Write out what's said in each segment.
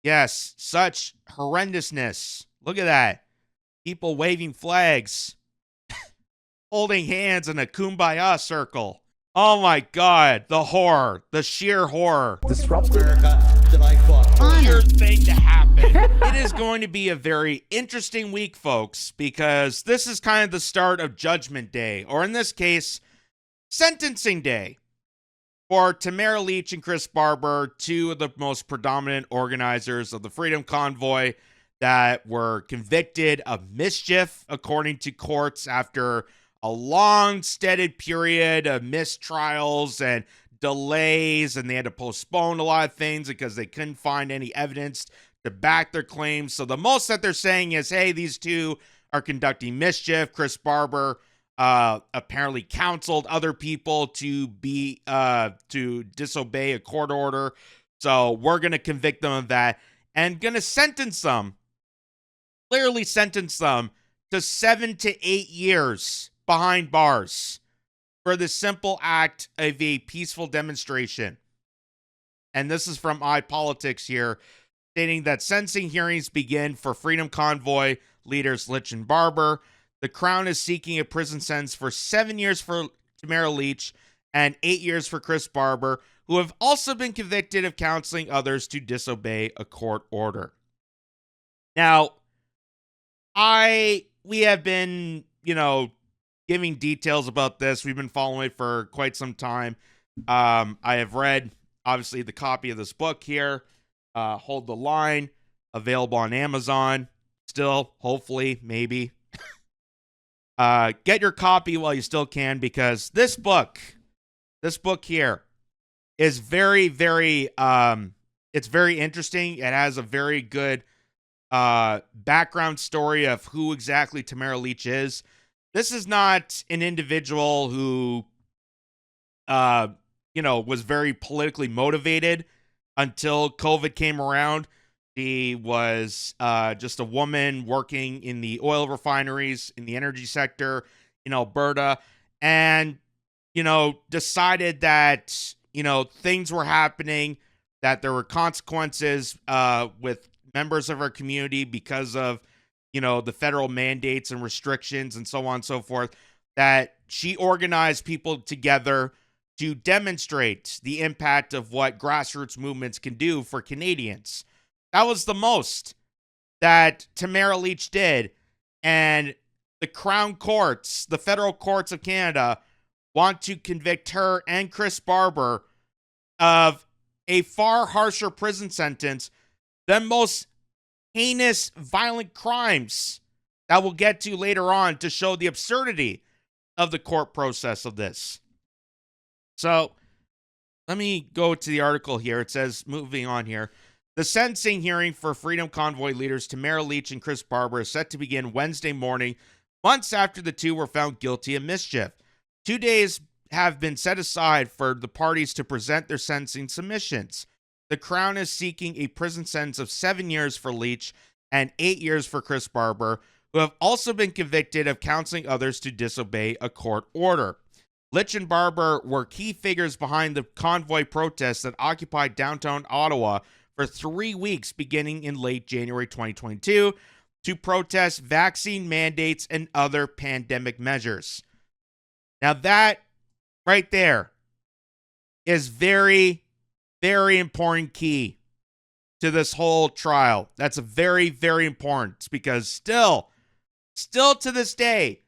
Yes, such horrendousness. Look at that. People waving flags, holding hands in a kumbaya circle. Oh my God, the horror, the sheer horror. Disruptive. Weird thing to happen. It is going to be a very interesting week, folks, because this is kind of the start of Judgment Day, or in this case, Sentencing Day, for Tamara Lich and Chris Barber, two of the most predominant organizers of the Freedom Convoy that were convicted of mischief, according to courts, after a long-steaded period of mistrials and delays, and they had to postpone a lot of things because they couldn't find any evidence to back their claims. So the most that they're saying is, hey, these two are conducting mischief. Chris Barber apparently counseled other people to disobey a court order. So we're going to convict them of that and going to clearly sentence them to 7 to 8 years behind bars for the simple act of a peaceful demonstration. And this is from iPolitics here, stating that sentencing hearings begin for Freedom Convoy leaders Lich and Barber. The Crown is seeking a prison sentence for 7 years for Tamara Lich and 8 years for Chris Barber, who have also been convicted of counseling others to disobey a court order. Now, we have been, giving details about this. We've been following it for quite some time. I have read, obviously, the copy of this book here, Hold the Line, available on Amazon. Still, hopefully, maybe. Get your copy while you still can, because this book here is very, very, it's very interesting. It has a very good background story of who exactly Tamara Lich is. This is not an individual who, was very politically motivated until COVID came around. She was just a woman working in the oil refineries in the energy sector in Alberta, and, decided that, things were happening, that there were consequences with members of her community because of, the federal mandates and restrictions and so on and so forth, that she organized people together to demonstrate the impact of what grassroots movements can do for Canadians. That was the most that Tamara Lich did. And the Crown Courts, the federal courts of Canada, want to convict her and Chris Barber of a far harsher prison sentence than most heinous, violent crimes that we'll get to later on, to show the absurdity of the court process of this. So let me go to the article here. It says, moving on here, the sentencing hearing for Freedom Convoy leaders Tamara Lich and Chris Barber is set to begin Wednesday morning, months after the two were found guilty of mischief. 2 days have been set aside for the parties to present their sentencing submissions. The Crown is seeking a prison sentence of 7 years for Lich and 8 years for Chris Barber, who have also been convicted of counseling others to disobey a court order. Lich and Barber were key figures behind the convoy protests that occupied downtown Ottawa for 3 weeks beginning in late January 2022 to protest vaccine mandates and other pandemic measures. Now that right there is very, very important key to this whole trial. That's a very, very important, because still to this day,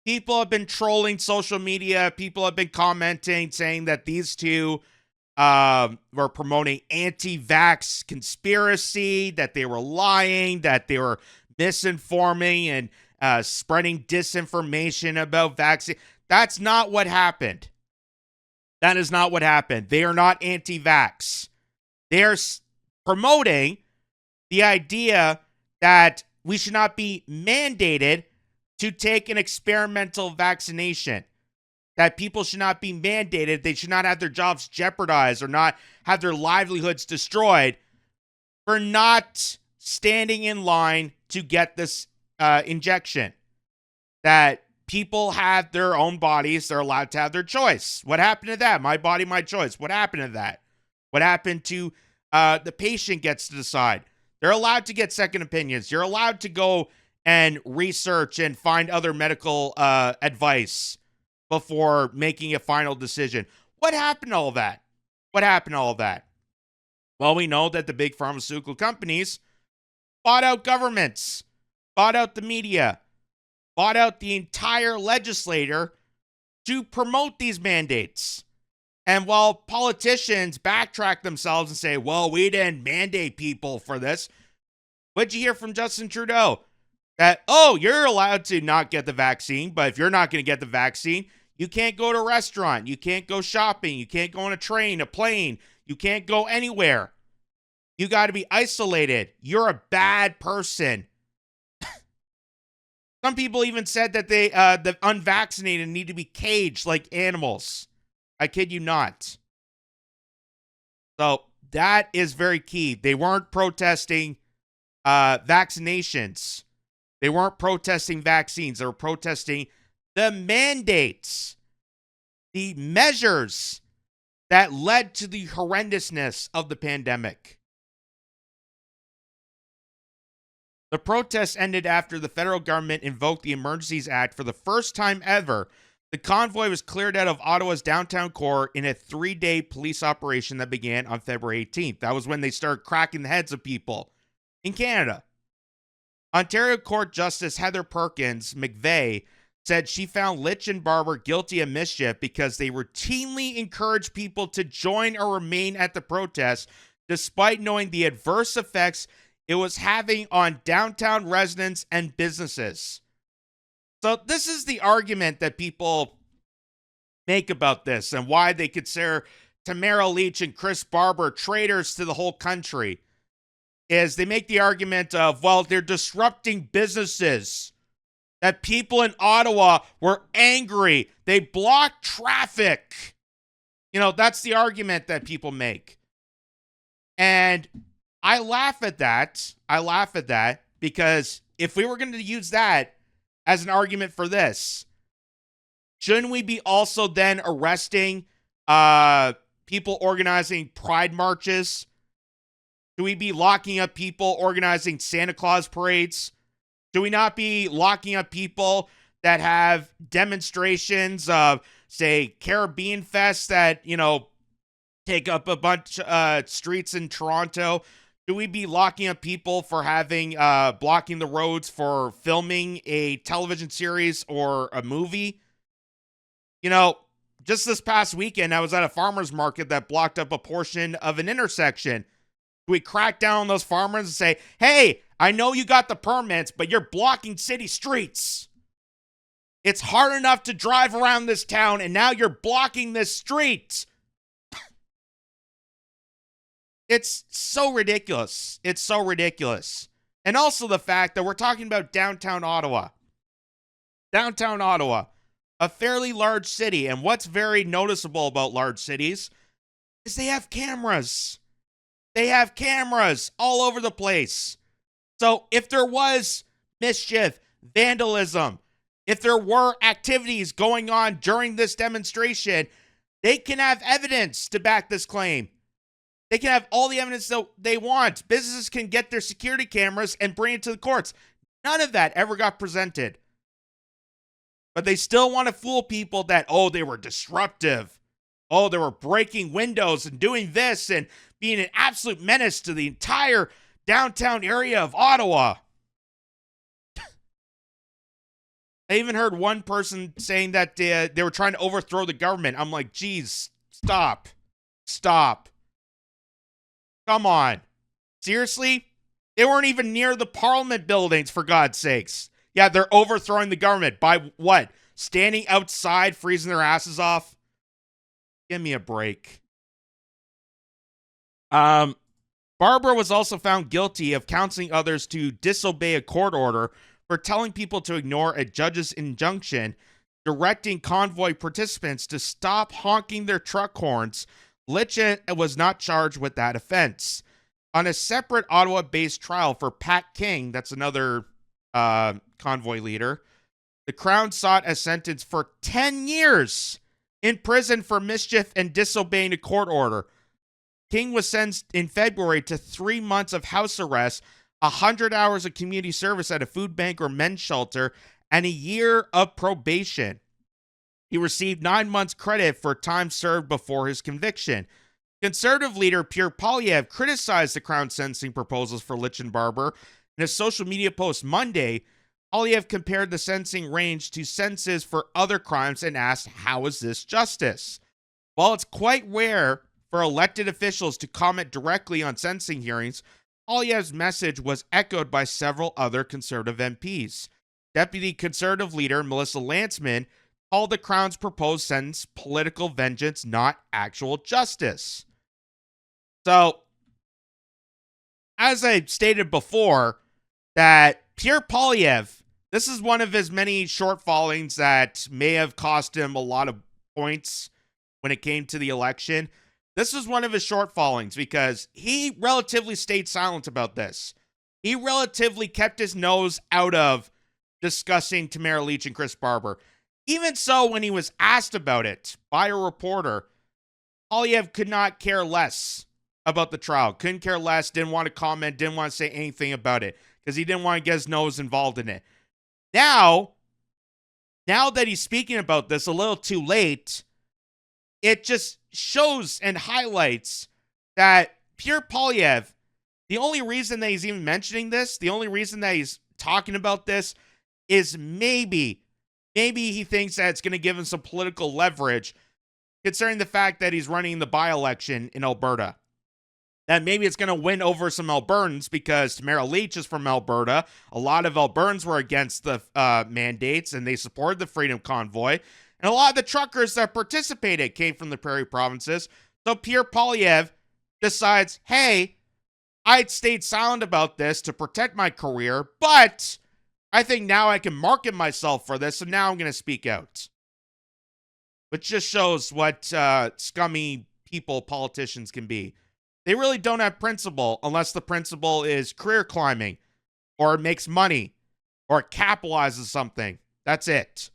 people have been trolling social media. People have been commenting, saying that these two were promoting anti-vax conspiracy, that they were lying, that they were misinforming and spreading disinformation about vaccine. That's not what happened. That is not what happened. They are not anti-vax. They're promoting the idea that we should not be mandated to take an experimental vaccination, that people should not be mandated, they should not have their jobs jeopardized or not have their livelihoods destroyed for not standing in line to get this injection. That people have their own bodies, they're allowed to have their choice. What happened to that? My body, my choice. What happened to that? What happened to The patient gets to decide. They're allowed to get second opinions. You're allowed to go and research and find other medical advice before making a final decision. What happened to all that? What happened to all that? Well, we know that the big pharmaceutical companies bought out governments, bought out the media, bought out the entire legislature to promote these mandates. And while politicians backtrack themselves and say, well, we didn't mandate people for this, what'd you hear from Justin Trudeau? That, oh, you're allowed to not get the vaccine, but if you're not going to get the vaccine, you can't go to a restaurant, you can't go shopping, you can't go on a train, a plane, you can't go anywhere. You got to be isolated. You're a bad person. Some people even said that the unvaccinated need to be caged like animals. I kid you not. So that is very key. They weren't protesting vaccinations. They weren't protesting vaccines. They were protesting the mandates, the measures that led to the horrendousness of the pandemic. The protests ended after the federal government invoked the Emergencies Act for the first time ever. The convoy was cleared out of Ottawa's downtown core in a 3-day police operation that began on February 18th. That was when they started cracking the heads of people in Canada. Ontario Court Justice Heather Perkins McVeigh said she found Lich and Barber guilty of mischief because they routinely encouraged people to join or remain at the protest despite knowing the adverse effects it was having on downtown residents and businesses. So this is the argument that people make about this and why they consider Tamara Lich and Chris Barber traitors to the whole country. Is they make the argument of, well, they're disrupting businesses. That people in Ottawa were angry. They blocked traffic. You know, that's the argument that people make. And I laugh at that. I laugh at that because if we were going to use that as an argument for this, shouldn't we be also then arresting people organizing pride marches? Should we be locking up people organizing Santa Claus parades? Should we not be locking up people that have demonstrations of, say, Caribbean Fest that, you know, take up a bunch of streets in Toronto? Should we be locking up people for having blocking the roads for filming a television series or a movie? You know, just this past weekend, I was at a farmer's market that blocked up a portion of an intersection. Do we crack down on those farmers and say, hey, I know you got the permits, but you're blocking city streets. It's hard enough to drive around this town, and now you're blocking this street. It's so ridiculous. It's so ridiculous. And also the fact that we're talking about downtown Ottawa. Downtown Ottawa, a fairly large city. And what's very noticeable about large cities is they have cameras. They have cameras all over the place. So if there was mischief, vandalism, if there were activities going on during this demonstration, they can have evidence to back this claim. They can have all the evidence that they want. Businesses can get their security cameras and bring it to the courts. None of that ever got presented. But they still want to fool people that, oh, they were disruptive. Oh, they were breaking windows and doing this and being an absolute menace to the entire downtown area of Ottawa. I even heard one person saying that they were trying to overthrow the government. I'm like, geez, stop. Stop. Come on. Seriously? They weren't even near the Parliament buildings, for God's sakes. Yeah, they're overthrowing the government by what? Standing outside, freezing their asses off? Give me a break. Barber was also found guilty of counseling others to disobey a court order for telling people to ignore a judge's injunction, directing convoy participants to stop honking their truck horns. Lich was not charged with that offense. On a separate Ottawa-based trial for Pat King, that's another convoy leader, the Crown sought a sentence for 10 years in prison for mischief and disobeying a court order. King was sentenced in February to 3 months of house arrest, 100 hours of community service at a food bank or men's shelter, and a year of probation. He received 9 months credit for time served before his conviction. Conservative leader Pierre Poilievre criticized the Crown's sentencing proposals for Lich and Barber. In a social media post Monday, Poilievre compared the sentencing range to sentences for other crimes and asked, "How is this justice?" While it's quite rare for elected officials to comment directly on sentencing hearings, Poilievre's message was echoed by several other Conservative MPs. Deputy Conservative leader Melissa Lantsman called the Crown's proposed sentence political vengeance, not actual justice. So, as I stated before, that Pierre Poilievre, this is one of his many short fallings that may have cost him a lot of points when it came to the election. This was one of his short fallings because he relatively stayed silent about this. He relatively kept his nose out of discussing Tamara Lich and Chris Barber. Even so, when he was asked about it by a reporter, Poilievre could not care less about the trial. Couldn't care less, didn't want to comment, didn't want to say anything about it because he didn't want to get his nose involved in it. Now that he's speaking about this a little too late, it just shows and highlights that Pierre Poilievre, the only reason that he's even mentioning this, the only reason that he's talking about this is maybe he thinks that it's going to give him some political leverage concerning the fact that he's running the by-election in Alberta. That maybe it's going to win over some Albertans because Tamara Lich is from Alberta. A lot of Albertans were against the mandates and they supported the Freedom Convoy. And a lot of the truckers that participated came from the prairie provinces. So Pierre Poilievre decides, hey, I stayed silent about this to protect my career, but I think now I can market myself for this, so now I'm going to speak out. Which just shows what scummy people politicians can be. They really don't have principle unless the principle is career climbing or makes money or capitalizes something. That's it.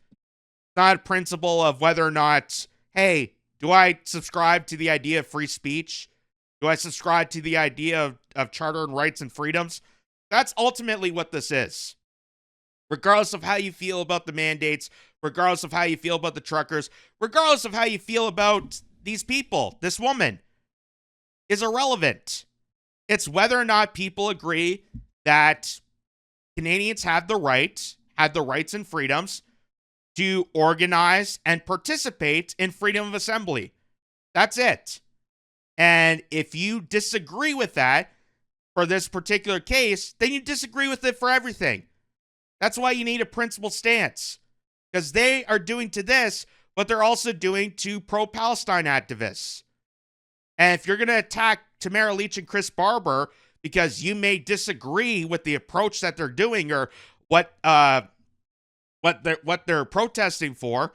Not a principle of whether or not, hey, do I subscribe to the idea of free speech? Do I subscribe to the idea of charter and rights and freedoms? That's ultimately what this is. Regardless of how you feel about the mandates, regardless of how you feel about the truckers, regardless of how you feel about these people, this woman is irrelevant. It's whether or not people agree that Canadians have the rights and freedoms to organize and participate in freedom of assembly. That's it. And if you disagree with that for this particular case, then you disagree with it for everything. That's why you need a principled stance. Because they are doing to this what they're also doing to pro-Palestine activists. And if you're going to attack Tamara Lich and Chris Barber because you may disagree with the approach that they're doing or what they're protesting for,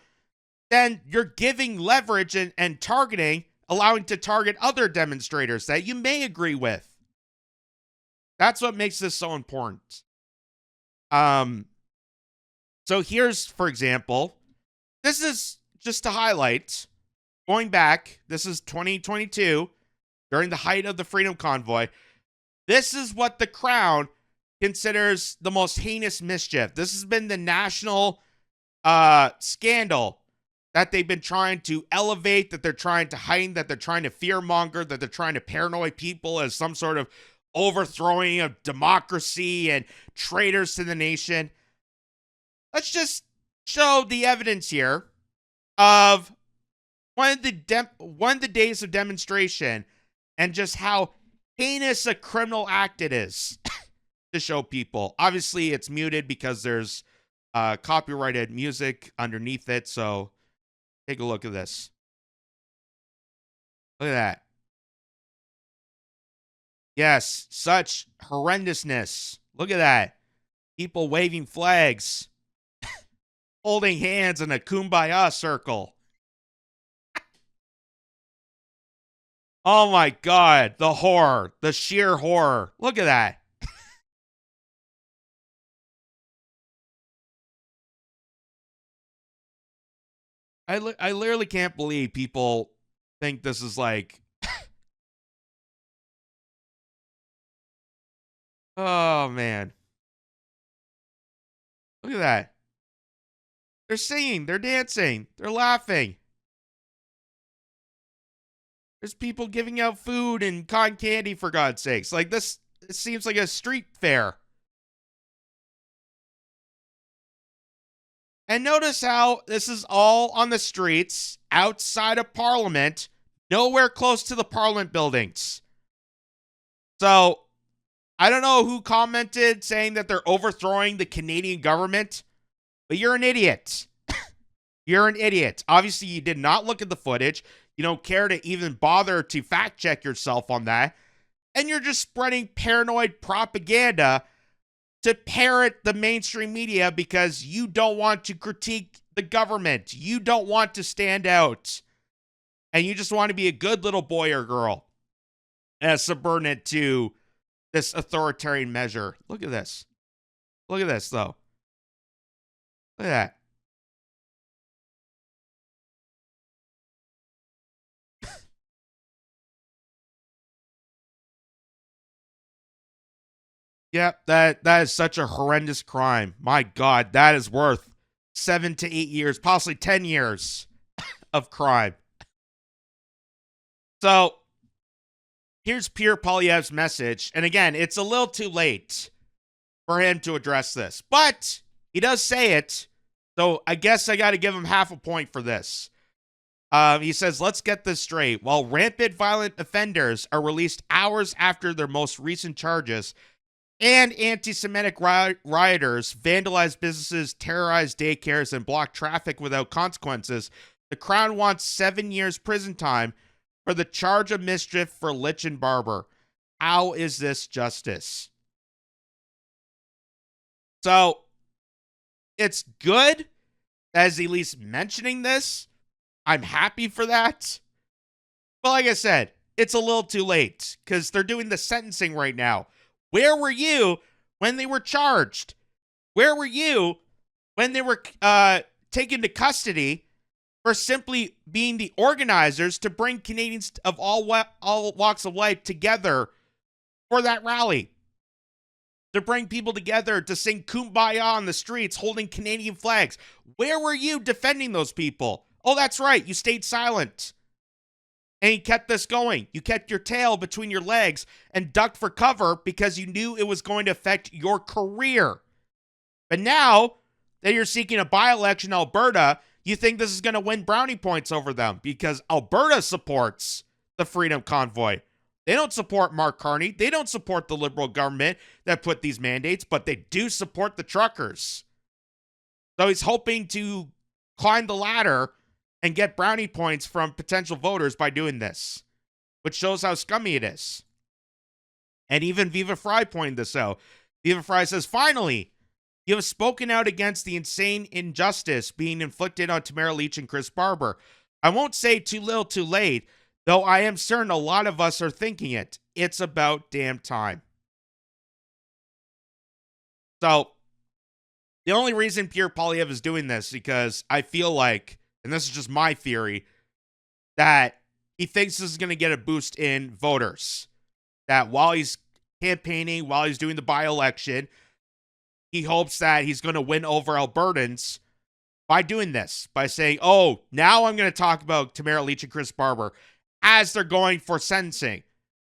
then you're giving leverage and targeting, allowing to target other demonstrators that you may agree with. That's what makes this so important. So here's, for example, this is just to highlight, going back, this is 2022, during the height of the Freedom Convoy. This is what the Crown considers the most heinous mischief. This has been the national scandal that they've been trying to elevate, that they're trying to heighten, that they're trying to fearmonger, that they're trying to paranoid people as some sort of overthrowing of democracy and traitors to the nation. Let's just show the evidence here of one of the days of demonstration and just how heinous a criminal act it is to show people. Obviously, it's muted because there's copyrighted music underneath it, so take a look at this. Look at that. Yes, such horrendousness. Look at that. People waving flags, holding hands in a kumbaya circle. Oh my God, the horror, the sheer horror. Look at that. I literally can't believe people think this is like Oh, man. Look at that. They're singing. They're dancing. They're laughing. There's people giving out food and cotton candy, for God's sakes. Like, this, it seems like a street fair. And notice how this is all on the streets outside of Parliament, nowhere close to the Parliament buildings. So, I don't know who commented saying that they're overthrowing the Canadian government, but you're an idiot. You're an idiot. Obviously, you did not look at the footage. You don't care to even bother to fact check yourself on that. And you're just spreading paranoid propaganda to parrot the mainstream media because you don't want to critique the government. You don't want to stand out. And you just want to be a good little boy or girl as subordinate to this authoritarian measure. Look at this. Look at this, though. Look at that. Yep, that is such a horrendous crime. My God, that is worth 7 to 8 years, possibly 10 years of crime. So, here's Pierre Poilievre's message. And again, it's a little too late for him to address this. But he does say it. So, I guess I got to give him half a point for this. He says, let's get this straight. While rampant violent offenders are released hours after their most recent charges, and anti-Semitic rioters vandalize businesses, terrorize daycares, and block traffic without consequences, the Crown wants 7 years prison time for the charge of mischief for Lich and Barber. How is this justice? So, it's good as at least mentioning this. I'm happy for that. But like I said, it's a little too late because they're doing the sentencing right now. Where were you when they were charged? Where were you when they were taken to custody for simply being the organizers to bring Canadians of all walks of life together for that rally? To bring people together to sing Kumbaya on the streets holding Canadian flags. Where were you defending those people? Oh, that's right. You stayed silent. And you kept this going. You kept your tail between your legs and ducked for cover because you knew it was going to affect your career. But now that you're seeking a by-election in Alberta, you think this is going to win brownie points over them because Alberta supports the Freedom Convoy. They don't support Mark Carney. They don't support the Liberal government that put these mandates, but they do support the truckers. So he's hoping to climb the ladder and get brownie points from potential voters by doing this, which shows how scummy it is. And even Viva Fry pointed this out. Viva Fry says, finally, you have spoken out against the insane injustice being inflicted on Tamara Lich and Chris Barber. I won't say too little too late, though I am certain a lot of us are thinking it. It's about damn time. So, the only reason Pierre Poilievre is doing this because I feel like, and this is just my theory, that he thinks this is going to get a boost in voters. That while he's campaigning, while he's doing the by-election, he hopes that he's going to win over Albertans by doing this. By saying, oh, now I'm going to talk about Tamara Lich and Chris Barber as they're going for sentencing.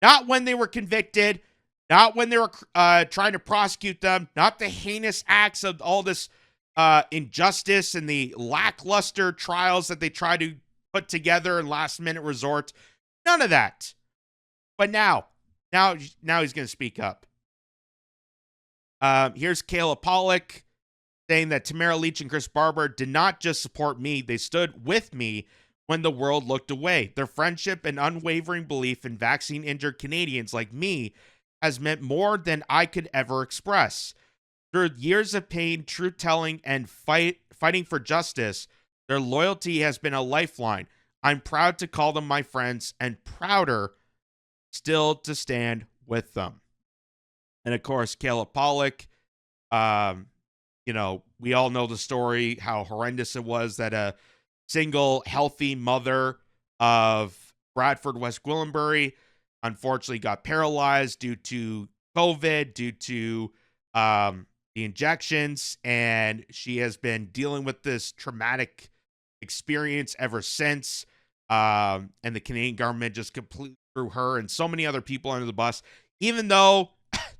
Not when they were convicted, not when they were trying to prosecute them, not the heinous acts of all this injustice and the lackluster trials that they try to put together in last-minute resort. None of that. But now he's going to speak up. Here's Kayla Pollock saying that Tamara Lich and Chris Barber did not just support me, they stood with me when the world looked away. Their friendship and unwavering belief in vaccine-injured Canadians like me has meant more than I could ever express. Through years of pain, truth-telling, and fighting for justice, their loyalty has been a lifeline. I'm proud to call them my friends and prouder still to stand with them. And of course, Kayla Pollock, we all know the story, how horrendous it was that a single healthy mother of Bradford, West Gwillimbury, unfortunately got paralyzed due to COVID, due to the injections, and she has been dealing with this traumatic experience ever since. And the Canadian government just completely threw her and so many other people under the bus, even though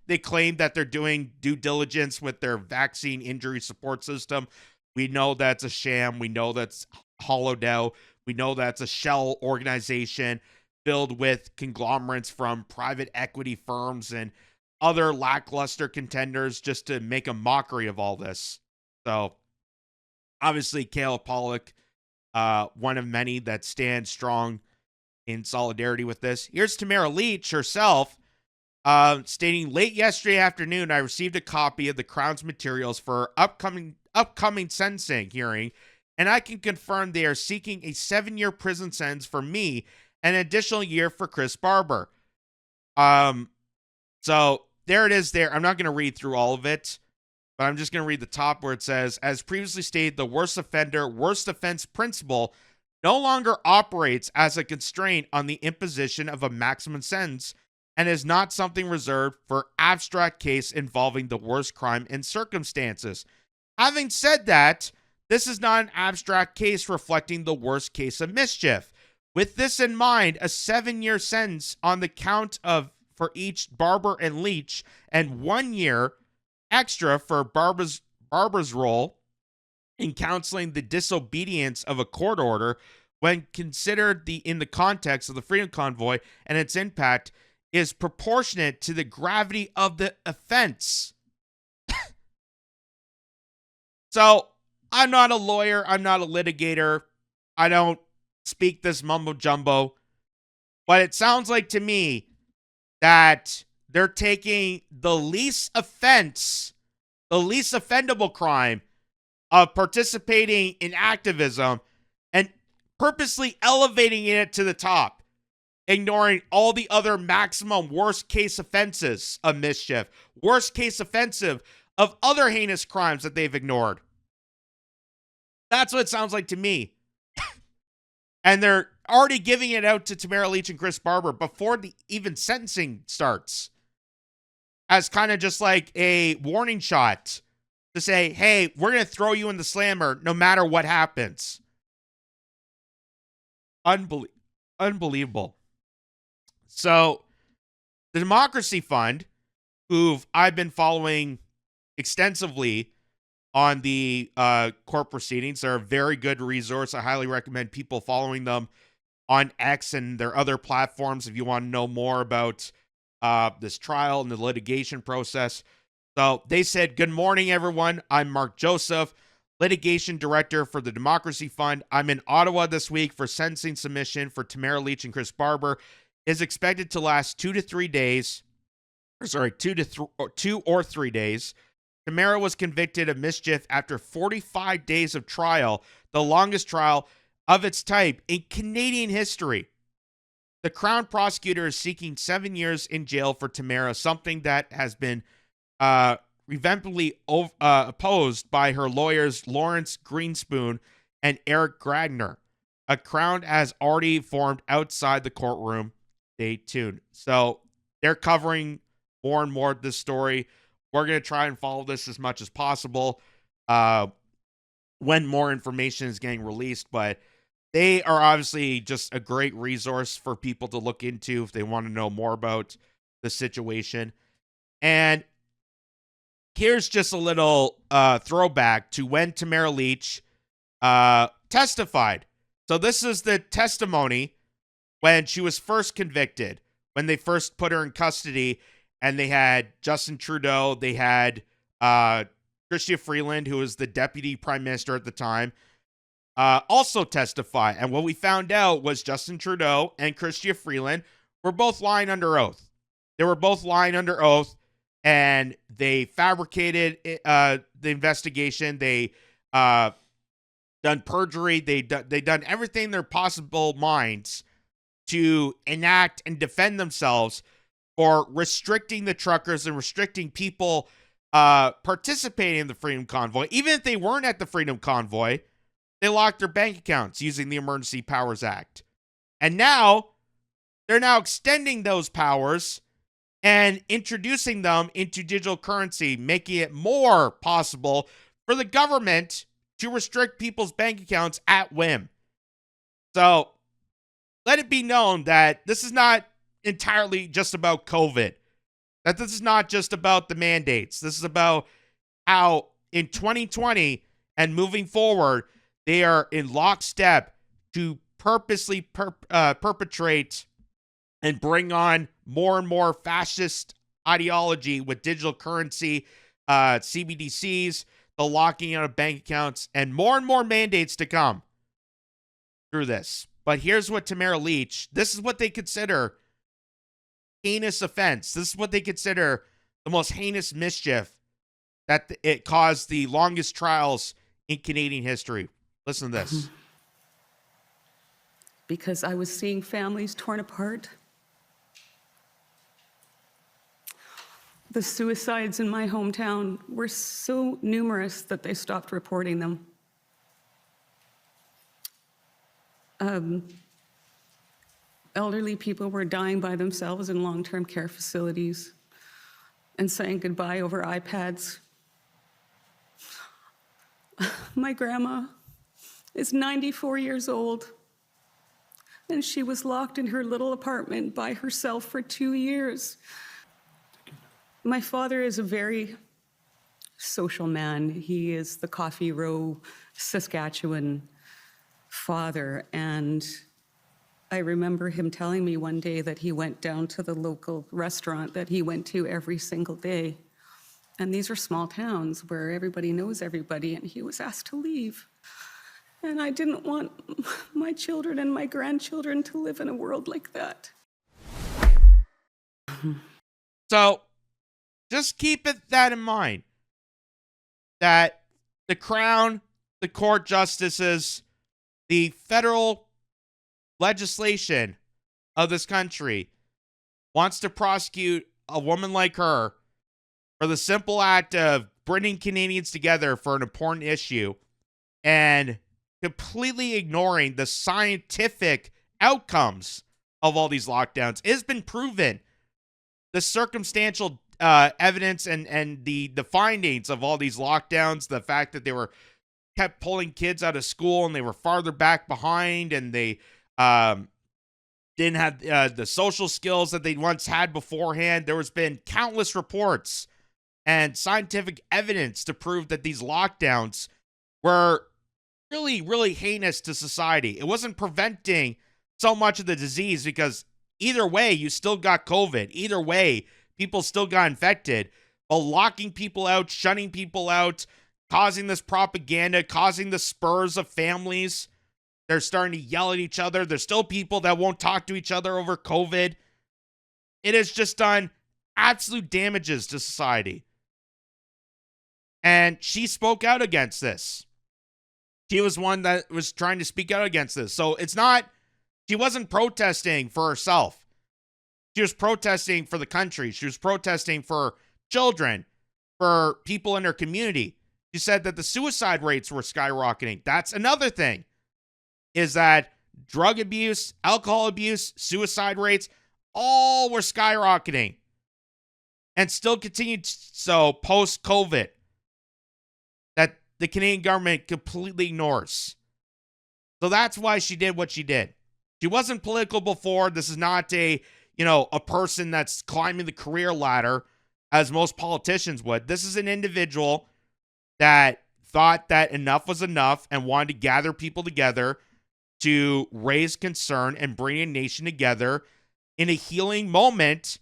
they claim that they're doing due diligence with their vaccine injury support system. We know that's a sham. We know that's hollowed out. We know that's a shell organization filled with conglomerates from private equity firms and other lackluster contenders just to make a mockery of all this. So, obviously, Kayla Pollock, one of many that stand strong in solidarity with this. Here's Tamara Lich herself, stating, late yesterday afternoon, I received a copy of the Crown's materials for upcoming sentencing hearing, and I can confirm they are seeking a 7-year prison sentence for me and an additional year for Chris Barber. So there it is there. I'm not going to read through all of it, but I'm just going to read the top where it says, as previously stated, the worst offender, worst offense principle no longer operates as a constraint on the imposition of a maximum sentence and is not something reserved for abstract case involving the worst crime and circumstances. Having said that, this is not an abstract case reflecting the worst case of mischief. With this in mind, a 7-year sentence on the count of for each Barber and Leach, and 1 year extra for Barber's role in counseling the disobedience of a court order, when considered in the context of the Freedom Convoy and its impact, is proportionate to the gravity of the offense. So, I'm not a lawyer. I'm not a litigator. I don't speak this mumbo jumbo. But it sounds like to me that they're taking the least offendable crime of participating in activism and purposely elevating it to the top, ignoring all the other maximum worst case offenses of mischief, worst case offensive of other heinous crimes that they've ignored. That's what it sounds like to me. And they're already giving it out to Tamara Lich and Chris Barber before the even sentencing starts, as kind of just like a warning shot to say, hey, we're going to throw you in the slammer no matter what happens. Unbelievable. So, the Democracy Fund, who I've been following extensively on the court proceedings, are a very good resource. I highly recommend people following them on X and their other platforms if you want to know more about this trial and the litigation process. So they said, good morning, everyone. I'm Mark Joseph, litigation director for the Democracy Fund. I'm in Ottawa this week for sentencing submission for Tamara Lich and Chris Barber. It is expected to last 2 or 3 days. Tamara was convicted of mischief after 45 days of trial, the longest trial of its type in Canadian history. The Crown prosecutor is seeking 7 years in jail for Tamara, something that has been revampedly opposed by her lawyers Lawrence Greenspoon and Eric Gradner. A Crown has already formed outside the courtroom. Stay tuned. So they're covering more and more of this story. We're going to try and follow this as much as possible when more information is getting released, but they are obviously just a great resource for people to look into if they want to know more about the situation. And here's just a little throwback to when Tamara Lich testified. So this is the testimony when she was first convicted, when they first put her in custody, and they had Justin Trudeau, they had Chrystia Freeland, who was the deputy prime minister at the time, also testify. And what we found out was Justin Trudeau and Chrystia Freeland were both lying under oath. They were both lying under oath, and they fabricated the investigation. They done perjury. They done everything in their possible minds to enact and defend themselves for restricting the truckers and restricting people participating in the Freedom Convoy. Even if they weren't at the Freedom Convoy, they locked their bank accounts using the Emergency Powers Act. And now, they're now extending those powers and introducing them into digital currency, making it more possible for the government to restrict people's bank accounts at whim. So let it be known that this is not entirely just about COVID, that this is not just about the mandates. This is about how in 2020 and moving forward, they are in lockstep to purposely perpetrate and bring on more and more fascist ideology with digital currency, CBDCs, the locking out of bank accounts, and more mandates to come through this. But here's what Tamara Lich, this is what they consider heinous offense. This is what they consider the most heinous mischief that it caused the longest trials in Canadian history. Listen to this. Because I was seeing families torn apart. The suicides in my hometown were so numerous that they stopped reporting them. Elderly people were dying by themselves in long-term care facilities and saying goodbye over iPads. My grandma is 94 years old, and she was locked in her little apartment by herself for 2 years. My father is a very social man. He is the Coffee Row, Saskatchewan father, and I remember him telling me one day that he went down to the local restaurant that he went to every single day. And these are small towns where everybody knows everybody, and he was asked to leave. And I didn't want my children and my grandchildren to live in a world like that. So just keep that in mind, that the Crown, the court justices, the federal legislation of this country wants to prosecute a woman like her for the simple act of bringing Canadians together for an important issue and completely ignoring the scientific outcomes of all these lockdowns. It has been proven. The circumstantial evidence and the findings of all these lockdowns, the fact that they were kept pulling kids out of school and they were farther back behind, and they didn't have the social skills that they once had beforehand. There has been countless reports and scientific evidence to prove that these lockdowns were really heinous to society. It wasn't preventing so much of the disease, because either way, you still got COVID. Either way, people still got infected. But locking people out, shutting people out, causing this propaganda, causing the spurs of families. They're starting to yell at each other. There's still people that won't talk to each other over COVID. It has just done absolute damages to society. And she spoke out against this. She was one that was trying to speak out against this. So it's not, she wasn't protesting for herself. She was protesting for the country. She was protesting for children, for people in her community. She said that the suicide rates were skyrocketing. That's another thing, is that drug abuse, alcohol abuse, suicide rates, all were skyrocketing and still continued so post-COVID, that the Canadian government completely ignores. So that's why she did what she did. She wasn't political before. This is not a person that's climbing the career ladder as most politicians would. This is an individual that thought that enough was enough and wanted to gather people together to raise concern and bring a nation together in a healing moment,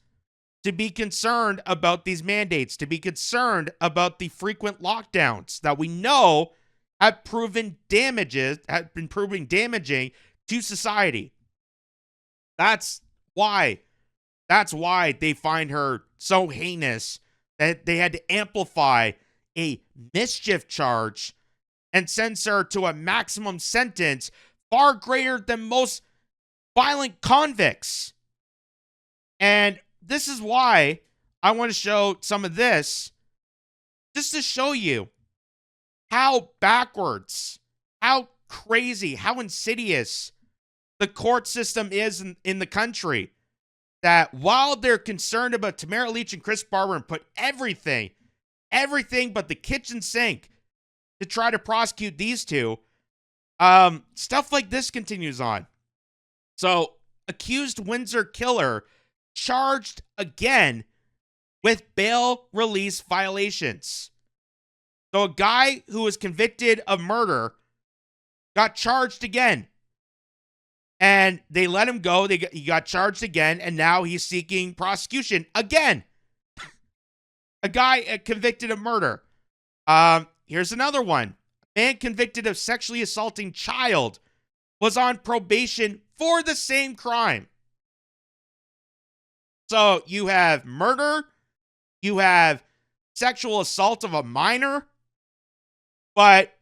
to be concerned about these mandates, to be concerned about the frequent lockdowns that we know have been proving damaging to society. That's why they find her so heinous that they had to amplify a mischief charge and sentence her to a maximum sentence far greater than most violent convicts. And this is why I want to show some of this, just to show you how backwards, how crazy, how insidious the court system is in the country. that while they're concerned about Tamara Lich and Chris Barber and put everything but the kitchen sink to try to prosecute these two, stuff like this continues on. So, accused Windsor killer charged again with bail release violations. So, a guy who was convicted of murder got charged again. And they let him go. He got charged again, and now he's seeking prosecution again. A guy convicted of murder. Here's another one. A man convicted of sexually assaulting child was on probation for the same crime. So you have murder, you have sexual assault of a minor, but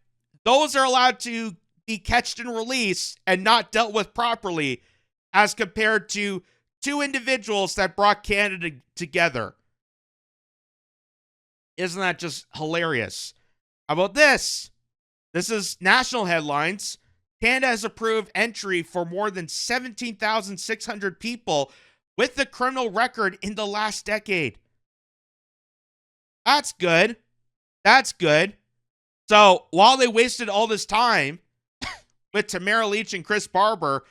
those are allowed to be catched and released and not dealt with properly as compared to two individuals that brought Canada together. Isn't that just hilarious? How about this? This is national headlines. Canada has approved entry for more than 17,600 people with a criminal record in the last decade. That's good. That's good. So while they wasted all this time with Tamara Lich and Chris Barber,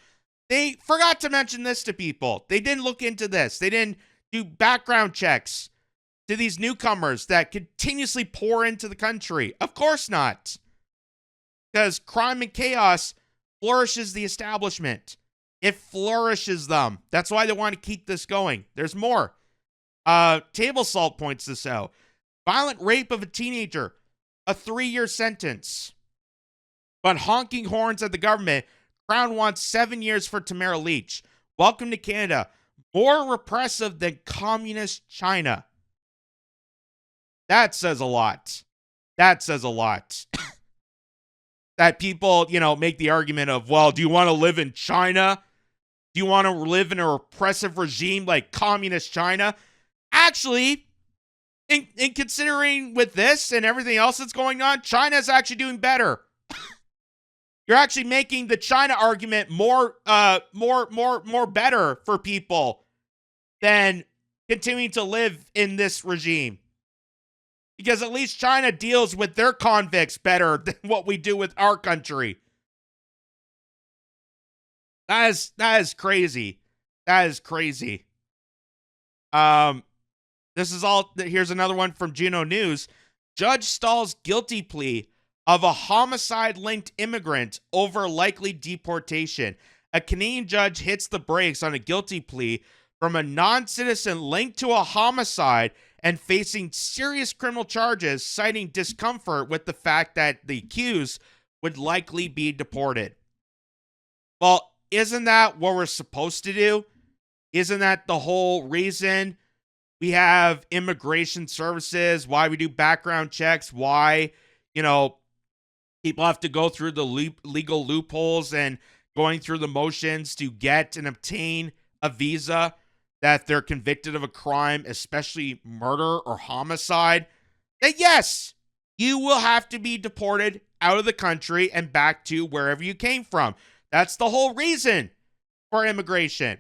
they forgot to mention this to people. They didn't look into this. They didn't do background checks to these newcomers that continuously pour into the country. Of course not. Because crime and chaos flourishes the establishment. It flourishes them. That's why they want to keep this going. There's more. Table Salt points this out. Violent rape of a teenager, a 3-year sentence. But honking horns at the government, Crown wants 7 years for Tamara Lich. Welcome to Canada. More repressive than communist China. That says a lot. That says a lot. That people, make the argument of, well, do you want to live in China? Do you want to live in a repressive regime like communist China? Actually, in considering with this and everything else that's going on, China's actually doing better. You're actually making the China argument more better for people than continuing to live in this regime. Because at least China deals with their convicts better than what we do with our country. That is crazy. That is crazy. This is all. Here's another one from Juno News. Judge stalls guilty plea of a homicide-linked immigrant over likely deportation. A Canadian judge hits the brakes on a guilty plea from a non-citizen linked to a homicide and facing serious criminal charges, citing discomfort with the fact that the accused would likely be deported. Well, isn't that what we're supposed to do? Isn't that the whole reason we have immigration services, why we do background checks, why, people have to go through the legal loopholes and going through the motions to get and obtain a visa, that they're convicted of a crime, especially murder or homicide, that yes, you will have to be deported out of the country and back to wherever you came from. That's the whole reason for immigration.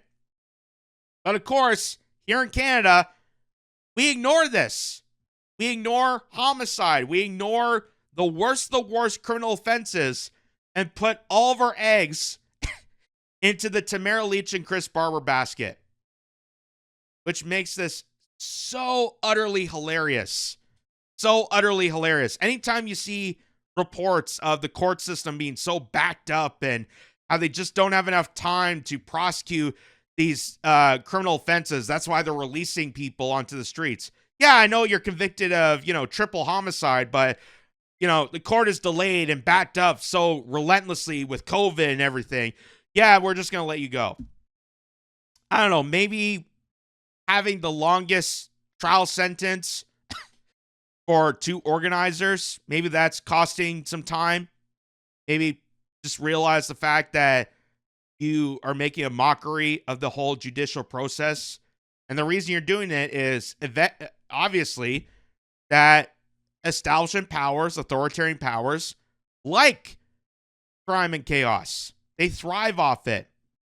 But of course, here in Canada, we ignore this. We ignore homicide. We ignore the worst criminal offenses and put all of our eggs into the Tamara Lich and Chris Barber basket, which makes this so utterly hilarious. So utterly hilarious. Anytime you see reports of the court system being so backed up and how they just don't have enough time to prosecute these criminal offenses, that's why they're releasing people onto the streets. Yeah, I know you're convicted of, triple homicide, but, the court is delayed and backed up so relentlessly with COVID and everything. Yeah, we're just going to let you go. I don't know, maybe having the longest trial sentence for two organizers, maybe that's costing some time. Maybe just realize the fact that you are making a mockery of the whole judicial process. And the reason you're doing it is obviously that establishment powers, authoritarian powers, like crime and chaos. They thrive off it.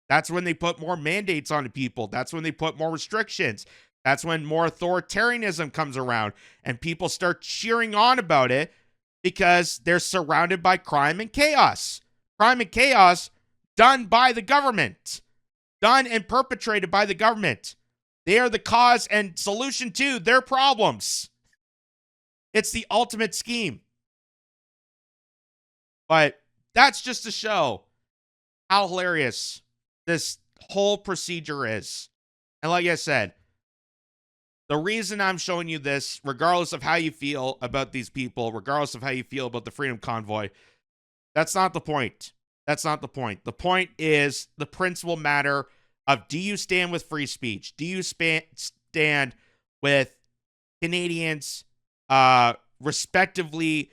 That's when they put more mandates on people. That's when they put more restrictions. That's when more authoritarianism comes around and people start cheering on about it because they're surrounded by crime and chaos. Crime and chaos done by the government, done and perpetrated by the government. They are the cause and solution to their problems. It's the ultimate scheme. But that's just to show how hilarious this whole procedure is. And like I said, the reason I'm showing you this, regardless of how you feel about these people, regardless of how you feel about the Freedom Convoy, that's not the point. That's not the point. The point is the principal matter of, do you stand with free speech? Do you stand with Canadians respectively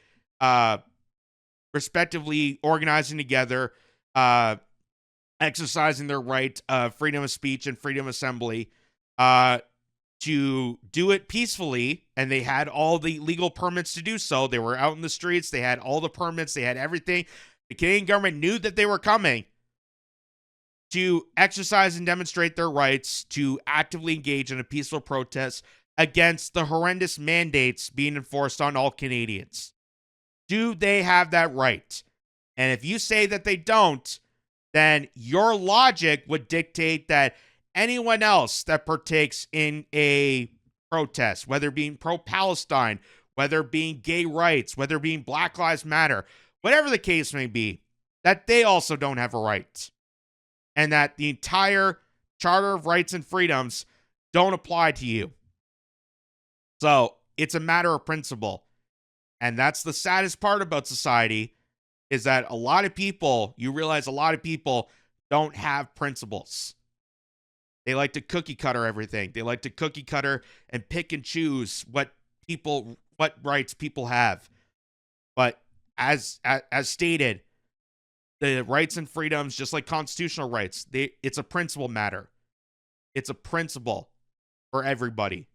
organizing together, exercising their right of freedom of speech and freedom of assembly, to do it peacefully, and they had all the legal permits to do so. They were out in the streets. They had all the permits. They had everything. The Canadian government knew that they were coming to exercise and demonstrate their rights to actively engage in a peaceful protest against the horrendous mandates being enforced on all Canadians. Do they have that right? And if you say that they don't, then your logic would dictate that anyone else that partakes in a protest, whether being pro-Palestine, whether being gay rights, whether being Black Lives Matter, whatever the case may be, that they also don't have a right. And that the entire Charter of Rights and Freedoms don't apply to you. So it's a matter of principle. And that's the saddest part about society, is that a lot of people, you realize a lot of people don't have principles. They like to cookie cutter everything. They like to cookie cutter and pick and choose what rights people have. But as stated, the rights and freedoms, just like constitutional rights, it's a principle matter. It's a principle for everybody.